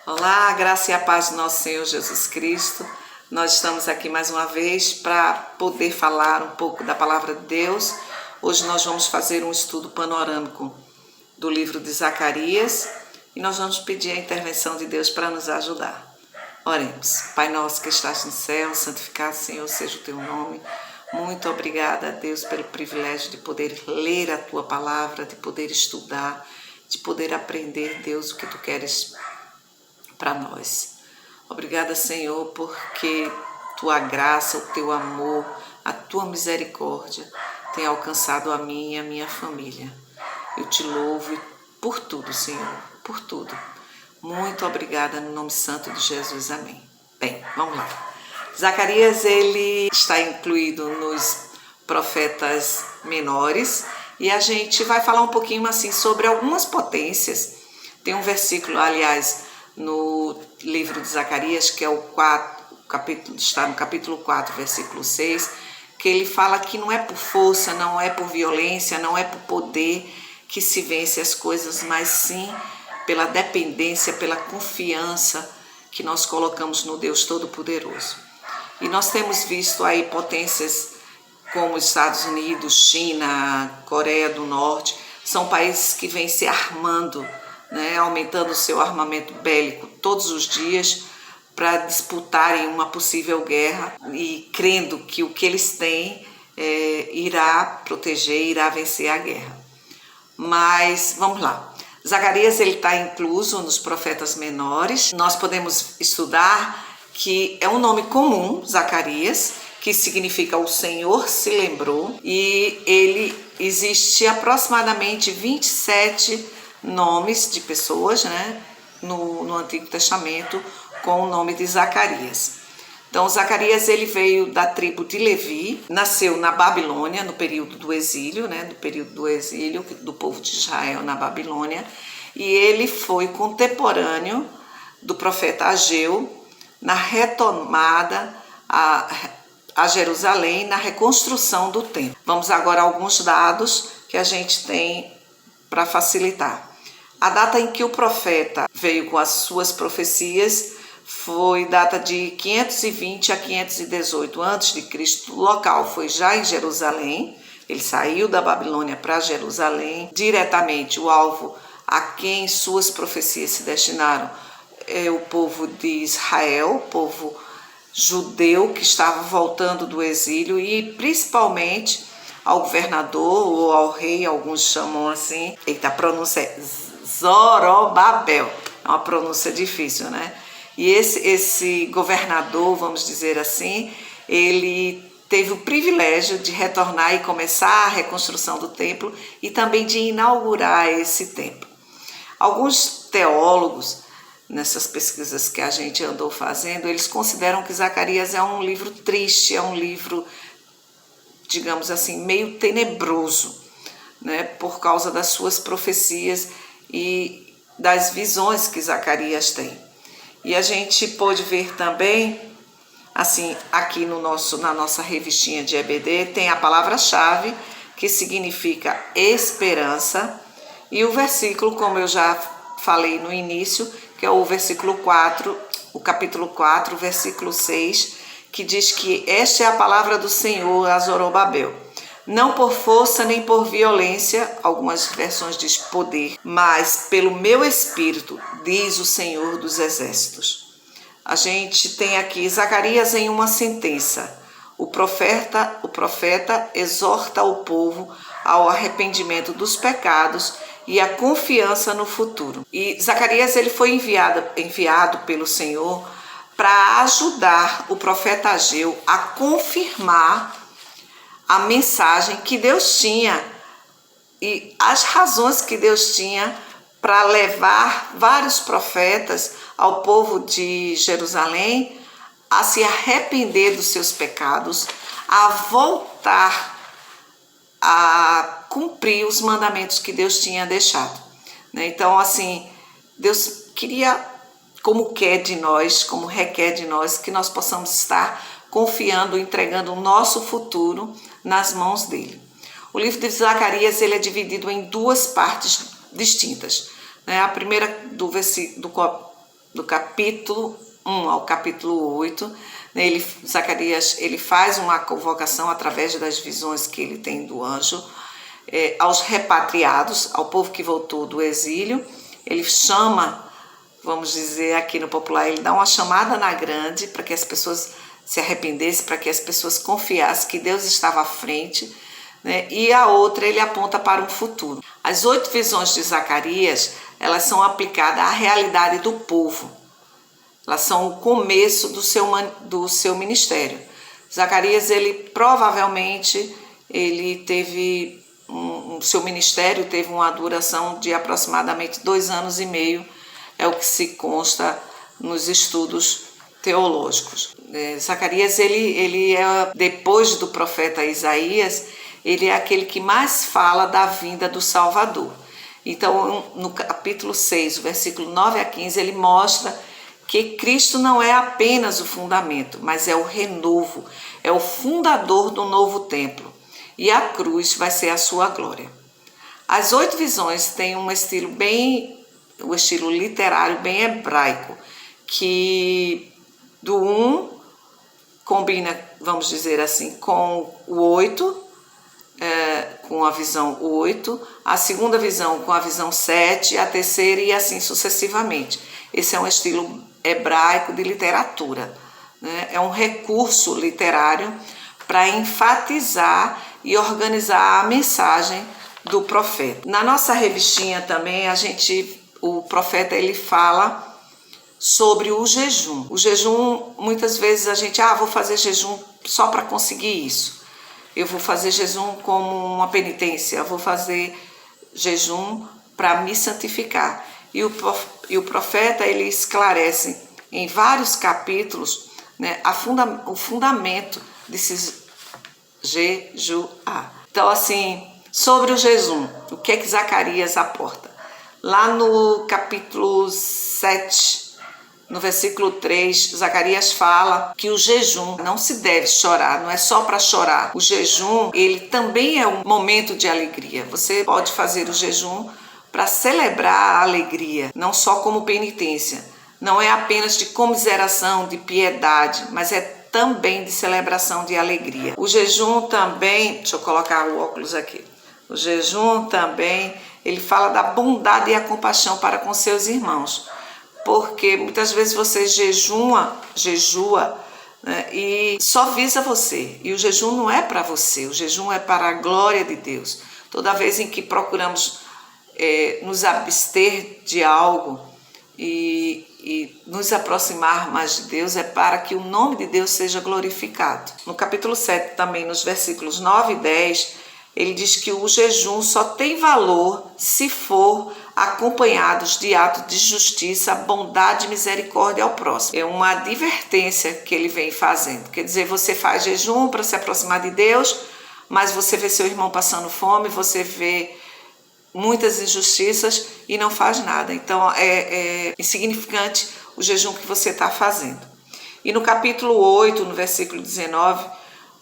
Olá, a graça e a paz do nosso Senhor Jesus Cristo. Nós estamos aqui mais uma vez para poder falar um pouco da palavra de Deus. Hoje nós vamos fazer um estudo panorâmico do livro de Zacarias e nós vamos pedir a intervenção de Deus para nos ajudar. Oremos. Pai nosso que estás no céu, santificado, Senhor, seja o teu nome. Muito obrigada, Deus, pelo privilégio de poder ler a tua palavra, de poder estudar, de poder aprender, Deus, o que tu queres para nós. Obrigada, Senhor, porque tua graça, o teu amor, a tua misericórdia tem alcançado a mim e a minha família. Eu te louvo por tudo, Senhor, por tudo. Muito obrigada no nome santo de Jesus. Amém. Bem, vamos lá. Zacarias, ele está incluído nos profetas menores e a gente vai falar um pouquinho assim sobre algumas potências. Tem um versículo, aliás, no livro de Zacarias, que é está no capítulo 4, versículo 6, que ele fala que não é por força, não é por violência, não é por poder que se vence as coisas, mas sim pela dependência, pela confiança que nós colocamos no Deus Todo-Poderoso. E nós temos visto aí potências como Estados Unidos, China, Coreia do Norte, são países que vêm se armando, aumentando o seu armamento bélico todos os dias para disputarem uma possível guerra e crendo que o que eles têm irá proteger, irá vencer a guerra. Mas vamos lá. Zacarias ele está incluso nos profetas menores. Nós podemos estudar que é um nome comum, Zacarias, que significa o Senhor se lembrou, e ele existe aproximadamente 27 nomes de pessoas, no Antigo Testamento com o nome de Zacarias. Então, Zacarias ele veio da tribo de Levi, nasceu na Babilônia no período do exílio, do povo de Israel na Babilônia, e ele foi contemporâneo do profeta Ageu na retomada a Jerusalém, na reconstrução do templo. Vamos agora a alguns dados que a gente tem para facilitar. A data em que o profeta veio com as suas profecias foi data de 520 a 518 a.C. O local foi já em Jerusalém. Ele saiu da Babilônia para Jerusalém. Diretamente o alvo a quem suas profecias se destinaram é o povo de Israel, o povo judeu que estava voltando do exílio, e principalmente ao governador ou ao rei, alguns chamam assim. Eita, a pronúncia é Zorobabel, é uma pronúncia difícil, E esse governador, vamos dizer assim, ele teve o privilégio de retornar e começar a reconstrução do templo e também de inaugurar esse templo. Alguns teólogos, nessas pesquisas que a gente andou fazendo, eles consideram que Zacarias é um livro triste, é um livro, digamos assim, meio tenebroso, por causa das suas profecias e das visões que Zacarias tem. E a gente pode ver também, assim, aqui na nossa revistinha de EBD, tem a palavra-chave, que significa esperança, e o versículo, como eu já falei no início, que é o versículo 4, o capítulo 4, versículo 6, que diz que esta é a palavra do Senhor a Zorobabel. Não por força nem por violência, algumas versões diz poder, mas pelo meu espírito, diz o Senhor dos exércitos. A gente tem aqui Zacarias em uma sentença. O profeta exorta o povo ao arrependimento dos pecados e a confiança no futuro. E Zacarias ele foi enviado pelo Senhor para ajudar o profeta Ageu a confirmar a mensagem que Deus tinha e as razões que Deus tinha para levar vários profetas ao povo de Jerusalém a se arrepender dos seus pecados, a voltar a cumprir os mandamentos que Deus tinha deixado. Então, assim, Deus queria, como quer de nós, como requer de nós, que nós possamos estar confiando, entregando o nosso futuro nas mãos dele. O livro de Zacarias ele é dividido em duas partes distintas. A primeira do do capítulo 1 ao capítulo 8, né, Zacarias ele faz uma convocação através das visões que ele tem do anjo, aos repatriados, ao povo que voltou do exílio. Ele chama, vamos dizer aqui no popular, ele dá uma chamada na grande para que as pessoas se arrependessem, para que as pessoas confiassem que Deus estava à frente, né? E a outra ele aponta para um futuro. As 8 visões de Zacarias, elas são aplicadas à realidade do povo. Elas são o começo do seu ministério. Zacarias, ele provavelmente, ele teve seu ministério teve uma duração de aproximadamente 2 anos e meio, é o que se consta nos estudos teológicos. Zacarias, ele é, depois do profeta Isaías, ele é aquele que mais fala da vinda do Salvador. Então, no capítulo 6, versículo 9 a 15, ele mostra que Cristo não é apenas o fundamento, mas é o renovo, é o fundador do novo templo. E a cruz vai ser a sua glória. As 8 visões têm um estilo literário bem hebraico, que do 1 combina, vamos dizer assim, com o 8, com a visão 8, a segunda visão com a visão 7, a terceira e assim sucessivamente. Esse é um estilo hebraico de literatura, né? É um recurso literário para enfatizar e organizar a mensagem do profeta. Na nossa revistinha também, o profeta ele fala sobre o jejum. O jejum, muitas vezes a gente, vou fazer jejum só para conseguir isso. Eu vou fazer jejum como uma penitência, eu vou fazer jejum para me santificar. E o profeta ele esclarece em vários capítulos, né, o fundamento desses jejuar. Então, assim, sobre o jejum, o que é que Zacarias aporta? Lá no capítulo 7, no versículo 3, Zacarias fala que o jejum não se deve chorar, não é só para chorar. O jejum, ele também é um momento de alegria. Você pode fazer o jejum para celebrar a alegria, não só como penitência. Não é apenas de comiseração, de piedade, mas é também de celebração de alegria. O jejum também, deixa eu colocar o óculos aqui. O jejum também, ele fala da bondade e a compaixão para com seus irmãos. Porque muitas vezes você jejua, né, e só visa você. E o jejum não é para você, o jejum é para a glória de Deus. Toda vez em que procuramos nos abster de algo e nos aproximar mais de Deus, é para que o nome de Deus seja glorificado. No capítulo 7, também nos versículos 9 e 10, ele diz que o jejum só tem valor se for acompanhados de atos de justiça, bondade e misericórdia ao próximo. É uma advertência que ele vem fazendo. Quer dizer, você faz jejum para se aproximar de Deus, mas você vê seu irmão passando fome, você vê muitas injustiças e não faz nada. Então é insignificante o jejum que você está fazendo. E no capítulo 8, no versículo 19,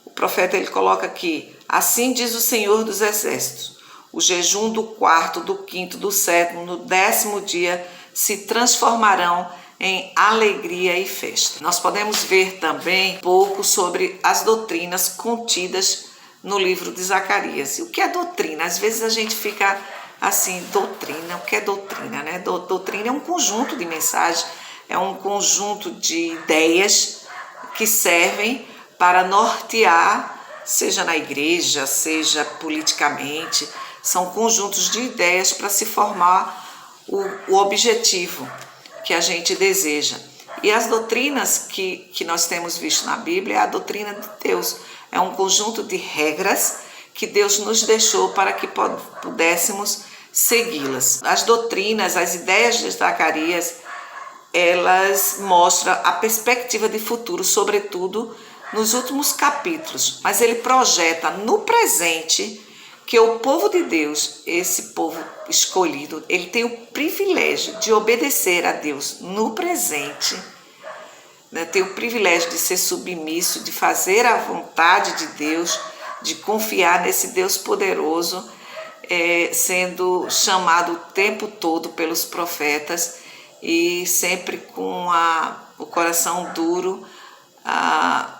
o profeta ele coloca aqui: assim diz o Senhor dos Exércitos, o jejum do 4º, do 5º, do 7º, no 10º dia se transformarão em alegria e festa. Nós podemos ver também um pouco sobre as doutrinas contidas no livro de Zacarias. E o que é doutrina? Às vezes a gente fica assim, doutrina, o que é doutrina, né? Doutrina é um conjunto de mensagens, é um conjunto de ideias que servem para nortear, seja na igreja, seja politicamente, são conjuntos de ideias para se formar o objetivo que a gente deseja. E as doutrinas que nós temos visto na Bíblia é a doutrina de Deus, é um conjunto de regras que Deus nos deixou para que pudéssemos segui-las. As doutrinas, as ideias de Zacarias, elas mostram a perspectiva de futuro, sobretudo nos últimos capítulos, mas ele projeta no presente que o povo de Deus, esse povo escolhido, ele tem o privilégio de obedecer a Deus no presente, né? Tem o privilégio de ser submisso, de fazer a vontade de Deus, de confiar nesse Deus poderoso, sendo chamado o tempo todo pelos profetas, e sempre com o coração duro,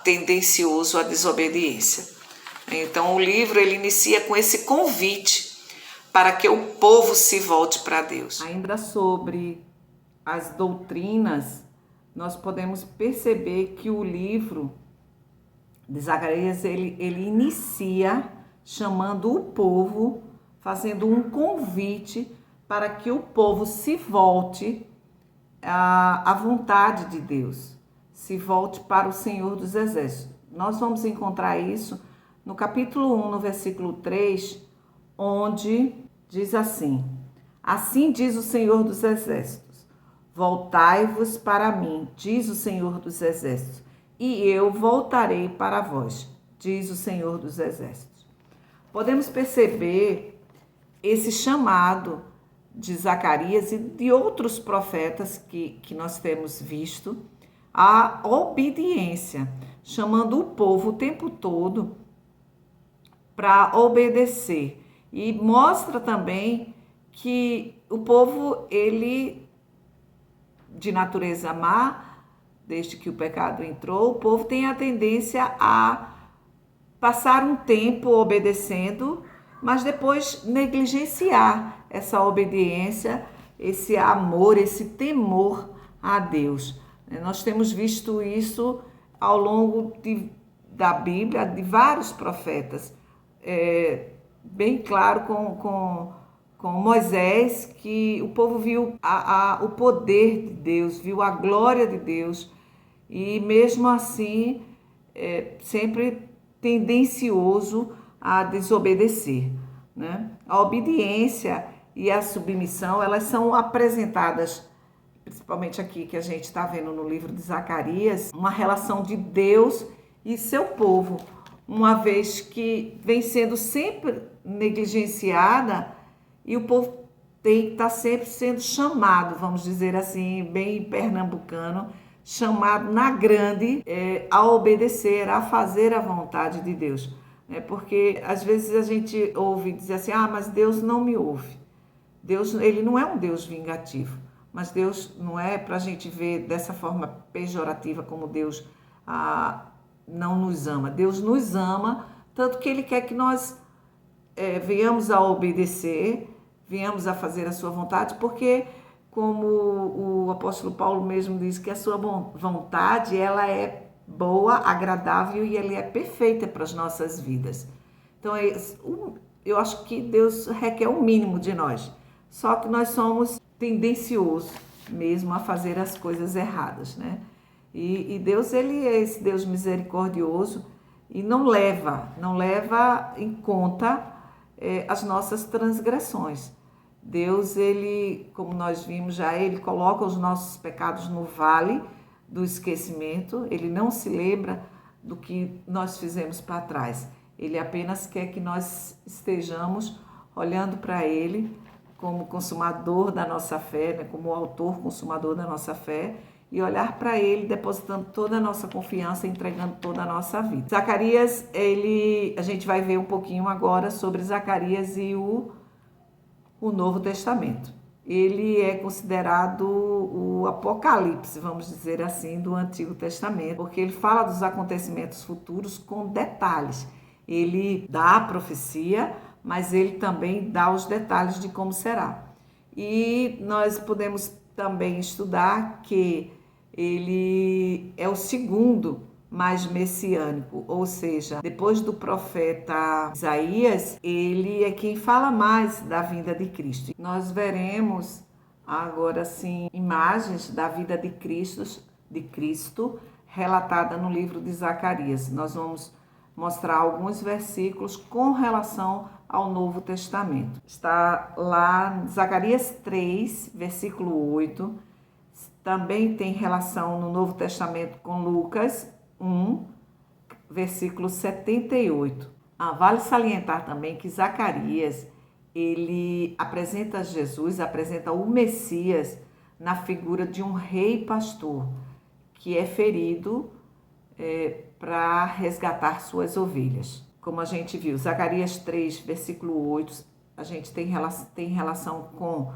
tendencioso à desobediência. Então o livro ele inicia com esse convite para que o povo se volte para Deus. Ainda sobre as doutrinas, nós podemos perceber que o livro de Zacarias ele inicia chamando o povo, fazendo um convite para que o povo se volte à vontade de Deus, se volte para o Senhor dos Exércitos. Nós vamos encontrar isso no capítulo 1, no versículo 3, onde diz assim: assim diz o Senhor dos Exércitos, voltai-vos para mim, diz o Senhor dos Exércitos, e eu voltarei para vós, diz o Senhor dos Exércitos. Podemos perceber esse chamado de Zacarias e de outros profetas que nós temos visto, a obediência, chamando o povo o tempo todo para obedecer. E mostra também que o povo, ele, de natureza má, desde que o pecado entrou, o povo tem a tendência a passar um tempo obedecendo, mas depois negligenciar essa obediência, esse amor, esse temor a Deus. Nós temos visto isso ao longo da Bíblia, de vários profetas. Bem claro com Moisés, que o povo viu o poder de Deus, viu a glória de Deus, e mesmo assim sempre tendencioso a desobedecer, né? A obediência e a submissão, elas são apresentadas, principalmente aqui que a gente está vendo no livro de Zacarias, uma relação de Deus e seu povo, uma vez que vem sendo sempre negligenciada e o povo tem que estar sempre sendo chamado, vamos dizer assim, bem pernambucano, chamado na grande a obedecer, a fazer a vontade de Deus. Porque às vezes a gente ouve dizer assim, mas Deus não me ouve. Deus, ele não é um Deus vingativo, mas Deus não é para a gente ver dessa forma pejorativa como Deus não nos ama. Deus nos ama, tanto que ele quer que nós venhamos a obedecer, venhamos a fazer a sua vontade, porque como o apóstolo Paulo mesmo diz que a sua vontade, ela é boa, agradável e ela é perfeita para as nossas vidas. Então, eu acho que Deus requer o mínimo de nós. Só que nós somos tendenciosos mesmo a fazer as coisas erradas, né? E Deus, ele é esse Deus misericordioso e não leva em conta as nossas transgressões. Deus, ele, como nós vimos já, ele coloca os nossos pecados no vale do esquecimento, ele não se lembra do que nós fizemos para trás. Ele apenas quer que nós estejamos olhando para ele como consumador da nossa fé, né, como autor consumador da nossa fé, e olhar para ele depositando toda a nossa confiança, entregando toda a nossa vida. Zacarias, a gente vai ver um pouquinho agora sobre Zacarias e o Novo Testamento. Ele é considerado o Apocalipse, vamos dizer assim, do Antigo Testamento, porque ele fala dos acontecimentos futuros com detalhes. Ele dá a profecia, mas ele também dá os detalhes de como será. E nós podemos também estudar que ele é o segundo mais messiânico, ou seja, depois do profeta Isaías, ele é quem fala mais da vinda de Cristo. Nós veremos agora sim imagens da vida de Cristo relatada no livro de Zacarias. Nós vamos mostrar alguns versículos com relação ao Novo Testamento. Está lá em Zacarias 3, versículo 8. Também tem relação no Novo Testamento com Lucas 1, versículo 78. Vale salientar também que Zacarias, ele apresenta Jesus, apresenta o Messias na figura de um rei pastor que é ferido para resgatar suas ovelhas. Como a gente viu, Zacarias 3, versículo 8, a gente tem relação com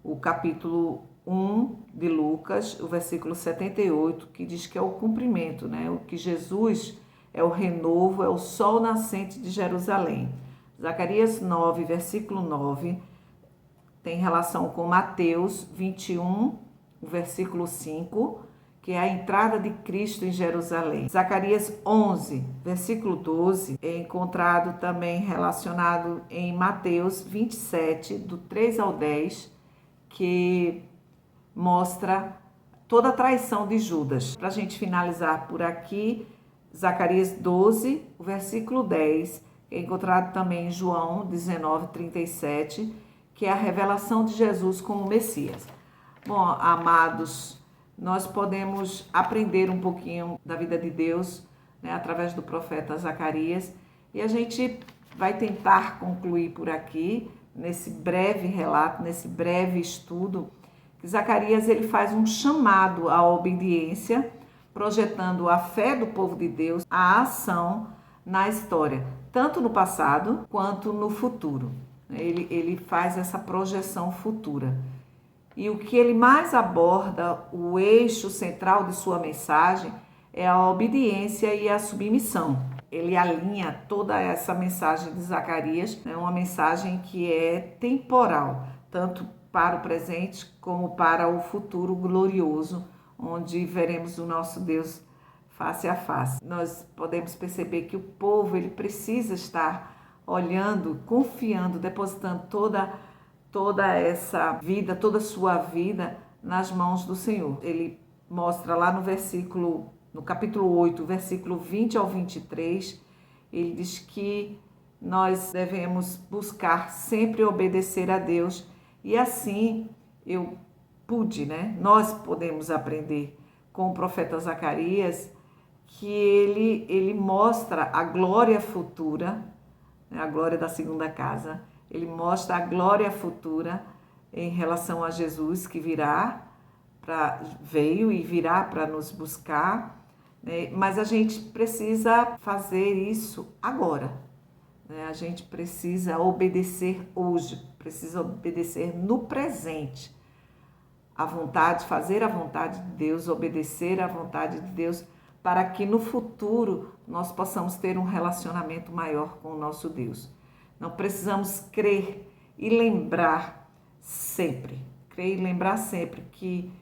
o capítulo 1 de Lucas, o versículo 78, que diz que é o cumprimento, né? O que Jesus é o renovo, é o sol nascente de Jerusalém. Zacarias 9, versículo 9, tem relação com Mateus 21, o versículo 5, que é a entrada de Cristo em Jerusalém. Zacarias 11, versículo 12, é encontrado também relacionado em Mateus 27, do 3 ao 10, que mostra toda a traição de Judas. Para a gente finalizar por aqui, Zacarias 12, o versículo 10, que é encontrado também em João 19, 37, que é a revelação de Jesus como Messias. Bom, amados, nós podemos aprender um pouquinho da vida de Deus, né, através do profeta Zacarias, e a gente vai tentar concluir por aqui, nesse breve relato, nesse breve estudo, que Zacarias ele faz um chamado à obediência, projetando a fé do povo de Deus, a ação na história, tanto no passado quanto no futuro. Ele faz essa projeção futura. E o que ele mais aborda, o eixo central de sua mensagem, é a obediência e a submissão. Ele alinha toda essa mensagem de Zacarias, né, uma mensagem que é temporal, tanto para o presente como para o futuro glorioso, onde veremos o nosso Deus face a face. Nós podemos perceber que o povo ele precisa estar olhando, confiando, depositando toda essa vida, toda a sua vida nas mãos do Senhor. Ele mostra lá no capítulo 8, versículo 20 ao 23, ele diz que nós devemos buscar sempre obedecer a Deus e assim nós podemos aprender com o profeta Zacarias que ele mostra a glória futura, a glória da segunda casa. Ele mostra a glória futura em relação a Jesus que veio e virá para nos buscar, né? Mas a gente precisa fazer isso agora, né? A gente precisa obedecer hoje, precisa obedecer no presente. Fazer a vontade de Deus, obedecer à vontade de Deus, para que no futuro nós possamos ter um relacionamento maior com o nosso Deus. Não precisamos crer e lembrar sempre que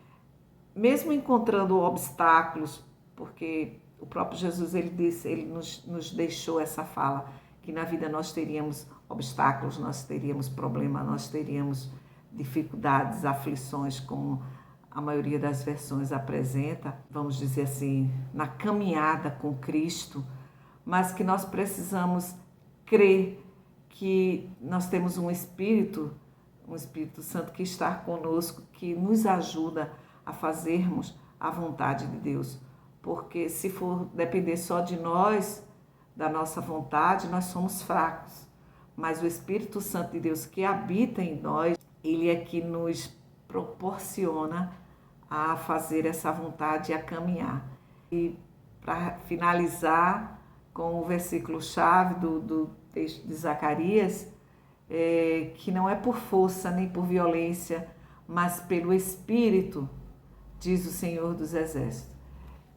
mesmo encontrando obstáculos, porque o próprio Jesus ele nos deixou essa fala, que na vida nós teríamos obstáculos, nós teríamos problemas, nós teríamos dificuldades, aflições, como a maioria das versões apresenta, vamos dizer assim, na caminhada com Cristo, mas que nós precisamos crer que nós temos um Espírito Santo que está conosco, que nos ajuda a fazermos a vontade de Deus. Porque se for depender só de nós, da nossa vontade, nós somos fracos. Mas o Espírito Santo de Deus que habita em nós, ele é que nos proporciona a fazer essa vontade e a caminhar. E para finalizar com o versículo-chave do texto de Zacarias, que não é por força nem por violência, mas pelo Espírito, diz o Senhor dos Exércitos.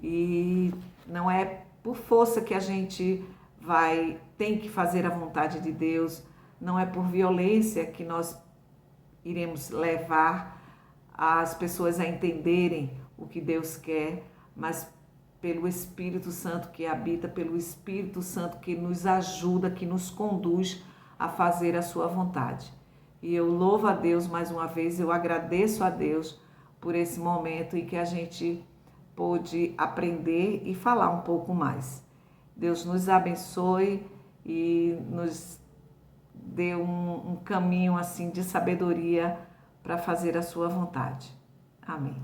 E não é por força que a gente tem que fazer a vontade de Deus, não é por violência que nós iremos levar as pessoas a entenderem o que Deus quer, mas pelo Espírito Santo que habita, pelo Espírito Santo que nos ajuda, que nos conduz a fazer a sua vontade. E eu louvo a Deus mais uma vez, eu agradeço a Deus por esse momento em que a gente pôde aprender e falar um pouco mais. Deus nos abençoe e nos dê um caminho assim de sabedoria para fazer a sua vontade. Amém.